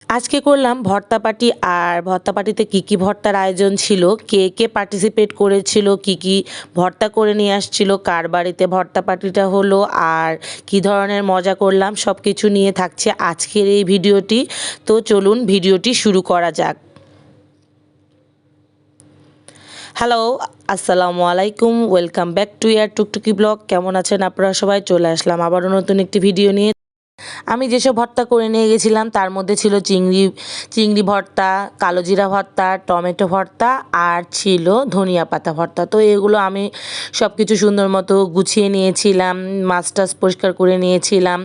আজকে করলাম ভর্তা পার্টি। আর ভর্তা পার্টিতে কী কী ভর্তার আয়োজন ছিল, কে কে পার্টিসিপেট করেছিল, কী কী ভর্তা করে নিয়ে আসছিল, কার বাড়িতে ভর্তা পার্টিটা হলো, আর কী ধরনের মজা করলাম, সব কিছু নিয়ে থাকছে আজকের এই ভিডিওটি। তো চলুন ভিডিওটি শুরু করা যাক। হ্যালো, আসসালামু আলাইকুম, welcome back to year Tuktuki blog. কেমন আছেন আপনারা সবাই? চলে আসলাম আবারও নতুন একটি ভিডিও নিয়ে। আমি যেসব ভর্তা করে নিয়ে গেছিলাম তার মধ্যে ছিল চিংড়ি ভর্তা, কালো জিরা ভর্তা, টমেটো ভর্তা, আর ছিল ধনিয়া পাতা ভর্তা। তো এগুলো আমি সব কিছু সুন্দর মতো গুছিয়ে নিয়েছিলাম, মাছ টাছ পরিষ্কার করে নিয়েছিলাম,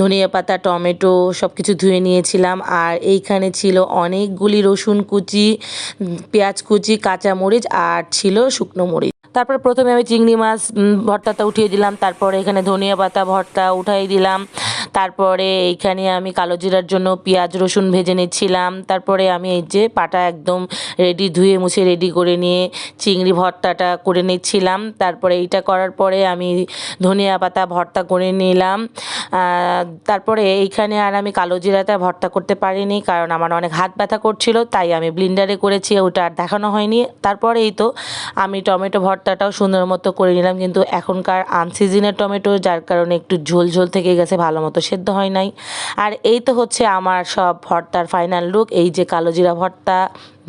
ধনিয়া পাতা, টমেটো সব কিছু ধুয়ে নিয়েছিলাম। আর এইখানে ছিল অনেকগুলি রসুন কুচি, পেঁয়াজ কুচি, কাঁচামরিচ, আর ছিল শুকনো মরিচ। তারপর প্রথমে আমি চিংড়ি মাছ ভর্তাটা উঠিয়ে দিলাম, তারপরে এখানে ধনিয়া পাতা ভর্তা উঠাই দিলাম, তারপরে এইখানে আমি কালো জিরার জন্য পেঁয়াজ রসুন ভেজে নিচ্ছিলাম। তারপরে আমি এই যে পাটা একদম রেডি, ধুয়ে মুছে রেডি করে নিয়ে চিংড়ি ভর্তাটা করে নিচ্ছিলাম। তারপরে এইটা করার পরে আমি ধনিয়া পাতা ভর্তা করে নিলাম। তারপরে এইখানে আর আমি কালো জিরাটা ভর্তা করতে পারিনি, কারণ আমার অনেক হাত ব্যথা করছিল, তাই আমি ব্লিন্ডারে করেছি, ওটা আর দেখানো হয়নি। তারপরে এই তো আমি টমেটো ভর্তাটাও সুন্দর মতো করে নিলাম, কিন্তু এখনকার আনসিজনের টমেটো, যার কারণে একটু ঝোল ঝোল থেকে গেছে, ভালো মতো সেদ্ধ হয় নাই। আর এই তো হচ্ছে আমার সব ভর্তার ফাইনাল লুক। এই যে কালো জিরা ভর্তা,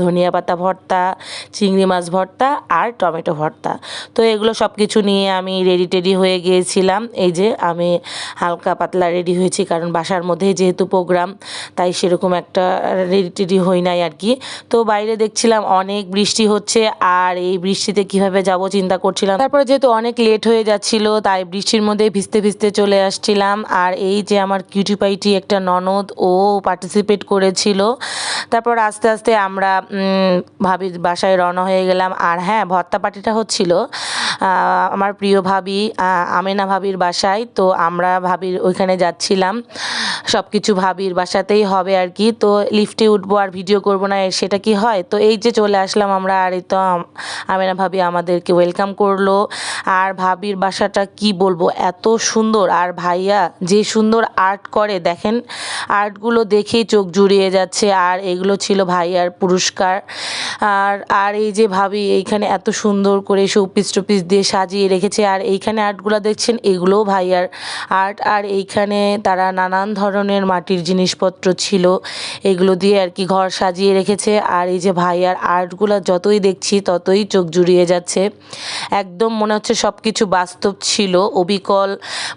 ধনিয়া পাতা ভর্তা, চিংড়ি মাছ ভর্তা, আর টমেটো ভর্তা। তো এগুলো সব কিছু নিয়ে আমি রেডি টেডি হয়ে গিয়েছিলাম। এই যে আমি হালকা পাতলা রেডি হয়েছি, কারণ বাসার মধ্যেই যেহেতু প্রোগ্রাম, তাই সেরকম একটা রেডি টেডি হই নাই আর কি। তো বাইরে দেখছিলাম অনেক বৃষ্টি হচ্ছে, আর এই বৃষ্টিতে কিভাবে যাব চিন্তা করছিলাম। তারপরে যেহেতু অনেক লেট হয়ে যাচ্ছিল, তাই বৃষ্টির মধ্যে ভিজতে ভিজতে চলে আসছিলাম। আর এই যে আমার কিউটি পাইটি একটা ননদ, ও পার্টিসিপেট করেছিল। তারপর আস্তে আস্তে আমরা ভাবির বাসায় রওনা হয়ে গেলাম। আর হ্যাঁ, ভর্তা পার্টিটা হচ্ছিল আমার প্রিয় ভাবি আমেনা ভাবির বাসায়। তো আমরা ভাবির ওইখানে যাচ্ছিলাম, সব কিছু ভাবির বাসাতেই হবে আর কি। তো লিফটে উঠবো আর ভিডিও করবো না, সেটা কি হয়? তো এই যে চলে আসলাম আমরা, আর এই তো আমেনা ভাবি আমাদেরকে ওয়েলকাম করলো। আর ভাবির বাসাটা কি বলবো, এত সুন্দর। আর ভাইয়া যে সুন্দর আর্ট করে, দেখেন আর্টগুলো দেখেই চোখ জুড়িয়ে যাচ্ছে। আর এগুলো ছিল ভাইয়ার পুরস্কার। আর আর এই যে ভাবি এইখানে এত সুন্দর করে শোপিস টোপিস দিয়ে সাজিয়ে রেখেছে। আর এইখানে আর্টগুলো দেখছেন, এগুলোও ভাইয়ার আর্ট। আর এইখানে তারা নানান ধরনের মাটির জিনিসপত্র ছিল, এগুলো দিয়ে আর কি ঘর সাজিয়ে রেখেছে। আর এই যে ভাইয়ার আর্টগুলো যতই দেখছি ততই চোখ জুড়িয়ে যাচ্ছে, একদম মনে হচ্ছে সব কিছু বাস্তব ছিল, অবিকল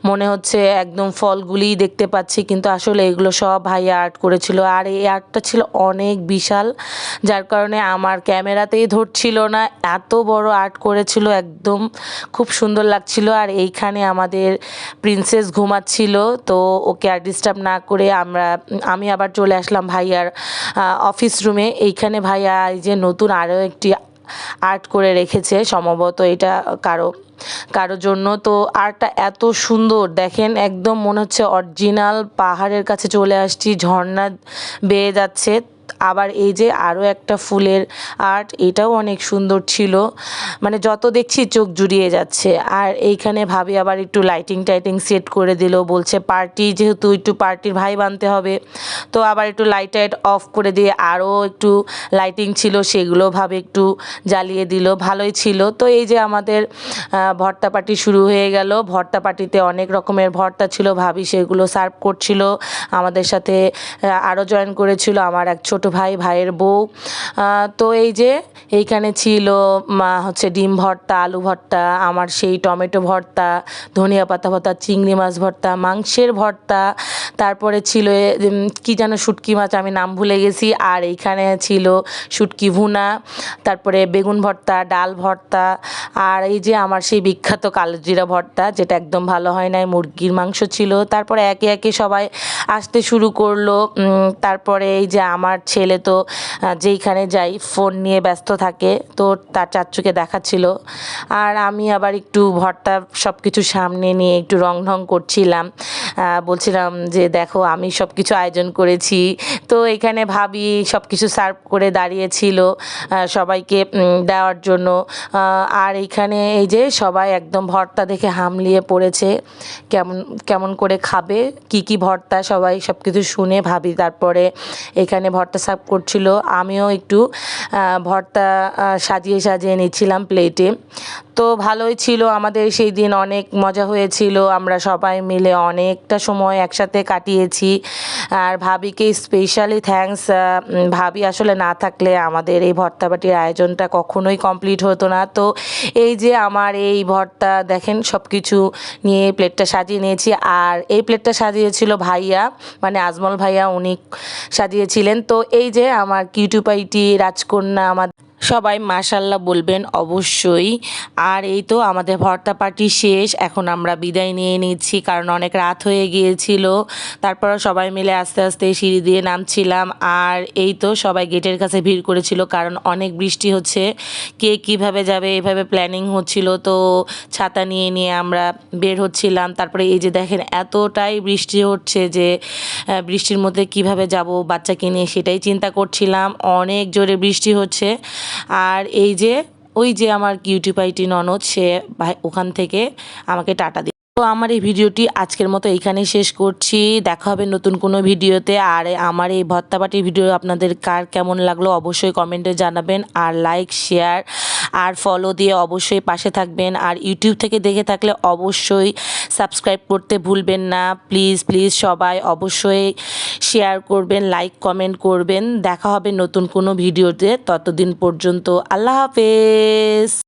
মনে হচ্ছে, একদম ফলগুলিই দেখতে পাচ্ছি, কিন্তু আসলে এগুলো সব ভাইয়া আর্ট করেছিল। আর এই আর্টটা ছিল অনেক বিশাল, যার কারণে আমার ক্যামেরাতেই ধরছিল না, এত বড় আর্ট করেছিল, একদম খুব সুন্দর লাগছিল। আর এইখানে আমাদের প্রিন্সেস ঘুমাচ্ছিল, তো ওকে আর ডিস্টার্ব না করে আমি আবার চলে আসলাম ভাইয়ার অফিস রুমে। এইখানে ভাইয়া এই যে নতুন আরও একটি আর্ট করে রেখেছে, সম্ভবত এটা কারো কারোর জন্য। তো আর্টটা এত সুন্দর, দেখেন একদম মনে হচ্ছে অরিজিনাল পাহাড়ের কাছে চলে আসছি, ঝর্ণা বেয়ে যাচ্ছে। আবার এই যে আরও একটা ফুলের আর্ট, এটাও অনেক সুন্দর ছিল, মানে যত দেখছি চোখ জুড়িয়ে যাচ্ছে। আর এইখানে ভাবি আবার একটু লাইটিং টাইটিং সেট করে দিল, বলছে পার্টি যেহেতু একটু পার্টির ভাই বানতে হবে, তো আবার একটু লাইট টাইট অফ করে দিয়ে আরও একটু লাইটিং ছিল, সেগুলো ভাবে একটু জ্বালিয়ে দিল, ভালোই ছিল। তো এই যে আমাদের ভর্তা পার্টি শুরু হয়ে গেল। ভর্তা পার্টিতে অনেক রকমের ভর্তা ছিল, ভাবি সেগুলো সার্ভ করছিল। আমাদের সাথে আরও জয়েন করেছিল আমার এক ছোট ভাই, ভাইয়ের বউ। তো এই যে এইখানে ছিল হচ্ছে ডিম ভর্তা, আলু ভর্তা, আমার সেই টমেটো ভর্তা, ধনিয়া পাতা ভর্তা, চিংড়ি মাছ ভর্তা, মাংসের ভর্তা, তারপরে ছিল কি যেন শুটকি মাছ, আমি নাম ভুলে গেছি। আর এইখানে ছিল শুটকি ভুনা, তারপরে বেগুন ভর্তা, ডাল ভর্তা, আর এই যে আমার সেই বিখ্যাত কালো জিরা ভর্তা, যেটা একদম ভালো হয় নাই, মুরগির মাংস ছিল। তারপরে একে একে সবাই আসতে শুরু করলো। তারপরে এই যে আমার ছেলে ছেলে তো যেইখানে যাই ফোন নিয়ে ব্যস্ত থাকে, তো তার চাচ্চুকে দেখাচ্ছিল। আর আমি আবার একটু ভর্তা সব কিছু সামনে নিয়ে একটু রং ঢং করছিলাম, বলছিলাম যে দেখো আমি সব কিছু আয়োজন করেছি। তো এখানে ভাবি সব কিছু সার্ভ করে দাঁড়িয়েছিল সবাইকে দেওয়ার জন্য। আর এইখানে এই যে সবাই একদম ভর্তা দেখে হামলিয়ে পড়েছে, কেমন কেমন করে খাবে, কি কি ভর্তা, সবাই সব কিছু শুনে ভাবি তারপরে এখানে ভর্তা সার্ভ করছিল। আমিও একটু ভর্তা সাজিয়ে সাজিয়ে নিচ্ছিলাম প্লেটে। তো ভালোই ছিল আমাদের সেই দিন, অনেক মজা হয়েছিল, আমরা সবাই মিলে অনেকটা সময় একসাথে কাটিয়েছি। আর ভাবিকে স্পেশালি থ্যাঙ্কস, ভাবি আসলে না থাকলে আমাদের এই ভর্তা বাটির আয়োজনটা কখনোই কমপ্লিট হতো না। তো এই যে আমার এই ভর্তা দেখেন সব কিছু নিয়ে প্লেটটা সাজিয়ে নিয়েছি। আর এই প্লেটটা সাজিয়েছিল ভাইয়া, মানে আজমল ভাইয়া, উনি সাজিয়েছিলেন। তো এই যে আমার কিউটি পাইটি রাজকন্যা, আমার সবাই মাশাল্লাহ বলবেন অবশ্যই। আর এই তো আমাদের ভর্তা পার্টি শেষ, এখন আমরা বিদায় নিয়ে নিচ্ছি কারণ অনেক রাত হয়ে গিয়েছিল। তারপর সবাই মিলে আস্তে আস্তে সিঁড়ি দিয়ে নামছিলাম। আর এই তো সবাই গেটের কাছে ভিড় করেছিল কারণ অনেক বৃষ্টি হচ্ছে, কে কীভাবে যাবে এভাবে প্ল্যানিং হচ্ছিল। তো ছাতা নিয়ে নিয়ে আমরা বের হচ্ছিলাম। তারপরে এই যে দেখেন এতটাই বৃষ্টি হচ্ছে যে বৃষ্টির মধ্যে কিভাবে যাব বাচ্চাকে নিয়ে সেটাই চিন্তা করছিলাম, অনেক জোরে বৃষ্টি হচ্ছে। আর এই যে ওই যে আমার কিউটি পাইটি ননদ, সে ওখান থেকে আমাকে টাটা দিল। তো আমার এই ভিডিওটি আজকের মতো এইখানেই শেষ করছি, দেখা হবে নতুন কোনো ভিডিওতে। আর আমার এই ভর্তাবাটির ভিডিও আপনাদের কার কেমন লাগলো অবশ্যই কমেন্টে জানাবেন। আর লাইক, শেয়ার আর ফলো দিয়ে অবশ্যই পাশে থাকবেন। আর ইউটিউব থেকে দেখে থাকলে অবশ্যই সাবস্ক্রাইব করতে ভুলবেন না। প্লিজ প্লিজ সবাই অবশ্যই শেয়ার করবেন, লাইক কমেন্ট করবেন। দেখা হবে নতুন কোনো ভিডিওতে, ততদিন পর্যন্ত আল্লাহ হাফেজ।